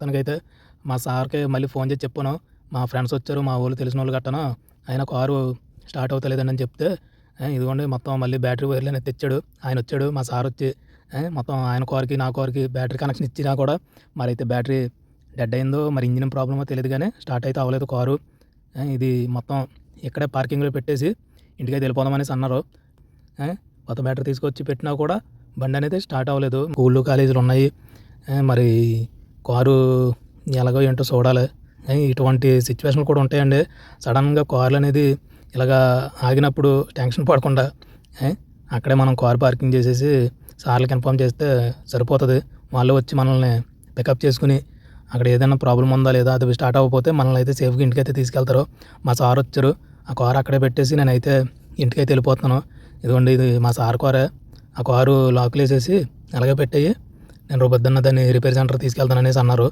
మొత్తానికైతే మా సార్‌కి మళ్ళీ ఫోన్ చేసి చెప్పాను. మా ఫ్రెండ్స్ వచ్చారు, మా వోళ్ళు తెలిసినోళ్ళు గట్టాను. అయినా కారు స్టార్ట్ అవుతలేదండి అని చెప్తే, ఇదిగోండి మొత్తం మళ్ళీ బ్యాటరీ వైర్‌లనేది తెచ్చాడు. ఆయనొచ్చాడు, మా సారొచ్చి మొత్తం ఆయన కార్‌కి, నా కార్‌కి బ్యాటరీ కనెక్షన్ ఇచ్చినా కూడా మరైతే బ్యాటరీ డెడ్ అయిందో, మరి ఇంజిన్ ప్రాబ్లమో తెలీదు గానీ స్టార్ట్ అయితే అవ్వలేదు కారు. ఇది మొత్తం ఇక్కడే పార్కింగ్‌లో పెట్టేసి ఇంటికైతే వెళ్ళిపోదాం అనేసి అన్నారు. కొత్త బ్యాటరీ తీసుకొచ్చి పెట్టినా కూడా బండనేది స్టార్ట్ అవ్వలేదు. స్కూళ్ళు, కాలేజీలున్నాయి. మరి కారు ఎలాగో ఏంటో చూడాలి. ఇటువంటి సిచ్యువేషన్‌లు కూడా ఉంటాయండి. సడన్‌గా కార్లనేది ఇలాగా ఆగినప్పుడు టెన్షన్ పడకుండా అక్కడే మనం కార్ పార్కింగ్ చేసేసి సార్‌లకి ఇన్ఫార్మ్ చేస్తే సరిపోతది. వాళ్ళు వచ్చి మనల్ని పికప్ చేసుకొని అక్కడ ఏదైనా ప్రాబ్లమ్ ఉందా లేదా, అది స్టార్ట్ అవ్వకపోతే మనల్ని అయితే సేఫ్‌గా ఇంటికైతే తీసుకెళ్తారు. మా సార్ వచ్చారు. ఆ కార్ అక్కడే పెట్టేసి నేనైతే ఇంటికైతే వెళ్ళిపోతున్నాను. ఇదిగోండి ఇది మా సార్ కారే. ఆ కారు లాక్‌లేసేసి అలాగే పెట్టేయి, నేను రేపు పొద్దున్న దాన్ని రిపేర్ సెంటర్‌కి తీసుకెళ్తాననేసి అన్నారు.